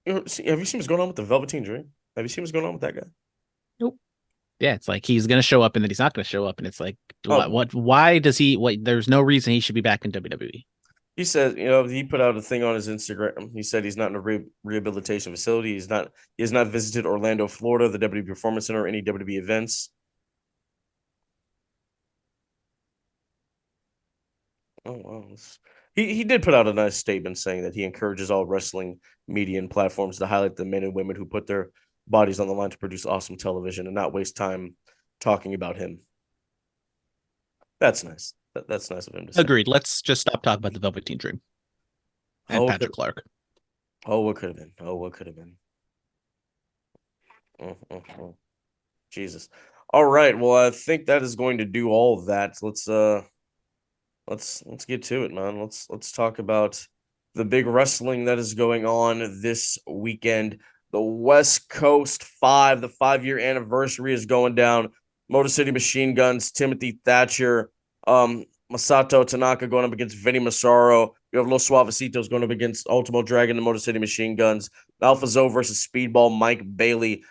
you seen what's going on with the Velveteen Dream? Have you seen what's going on with that guy? Nope. Yeah, it's like he's going to show up and then he's not going to show up, and it's like, what? Why does he? There's no reason he should be back in WWE. He said, he put out a thing on his Instagram. He said he's not in a rehabilitation facility. He has not visited Orlando, Florida, the WWE Performance Center, or any WWE events. Oh, wow. He did put out a nice statement saying that he encourages all wrestling media and platforms to highlight the men and women who put their bodies on the line to produce awesome television and not waste time talking about him. That's nice. That's nice of him to say. Agreed. Let's just stop talking about the Velveteen Dream and Patrick Clark. What could have been? Jesus. All right. Well, I think that is going to do all of that. Let's get to it, man. Let's talk about the big wrestling that is going on this weekend. The West Coast 5, the 5-year anniversary is going down. Motor City Machine Guns, Timothy Thatcher, Masato Tanaka going up against Vinny Massaro. You have Los Suavecitos going up against Ultimo Dragon and Motor City Machine Guns. Alpha Zoe versus Speedball, Mike Bailey.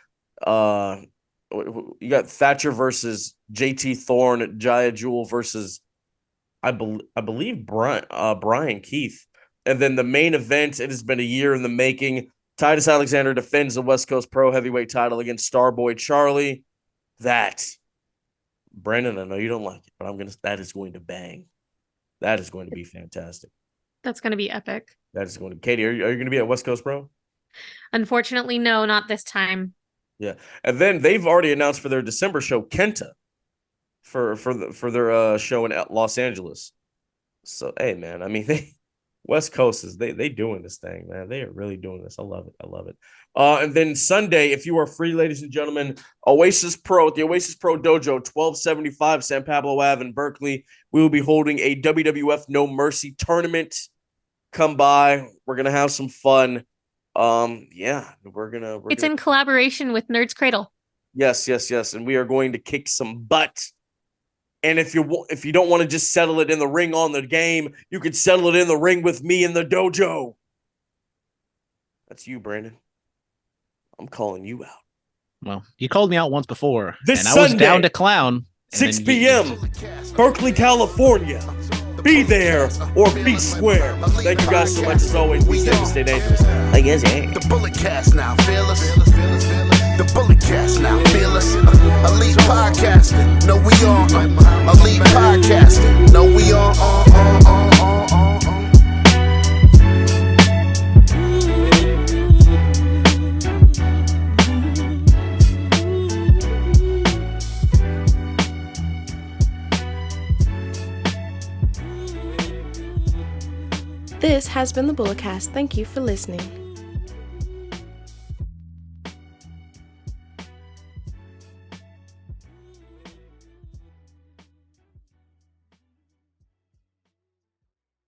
You got Thatcher versus JT Thorne, Jaya Jewel versus I believe Brian Keith. And then the main event, it has been a year in the making. Titus Alexander defends the West Coast Pro Heavyweight title against Starboy Charlie. That, Brandon, I know you don't like it, but that is going to bang. That is going to be fantastic. That's going to be epic. That is going to. Katie, are you going to be at West Coast Pro? Unfortunately, no, not this time. Yeah, and then they've already announced for their December show Kenta for their show in Los Angeles. So hey, man, I mean West Coast is they doing this thing, man. They are really doing this. I love it. And then Sunday, if you are free, ladies and gentlemen, the Oasis Pro Dojo, 1275 San Pablo Ave in Berkeley. We will be holding a WWF No Mercy tournament. Come by. We're gonna have some fun. It's in collaboration with Nerd's Cradle. Yes. And we are going to kick some butt. And if you don't want to just settle it in the ring on the game, you could settle it in the ring with me in the dojo. That's you, Brandon. I'm calling you out. Well, you called me out once before, this and Sunday, I was down to clown. 6 p.m., Berkeley, California. Be there or be square. Thank you guys so much as always. Be safe and stay dangerous. I guess, The bullet cast now, fearless. The bullet cast now, fearless. Elite podcasting, no we on. Elite podcasting, no we on. This has been the Bulletcast. Thank you for listening.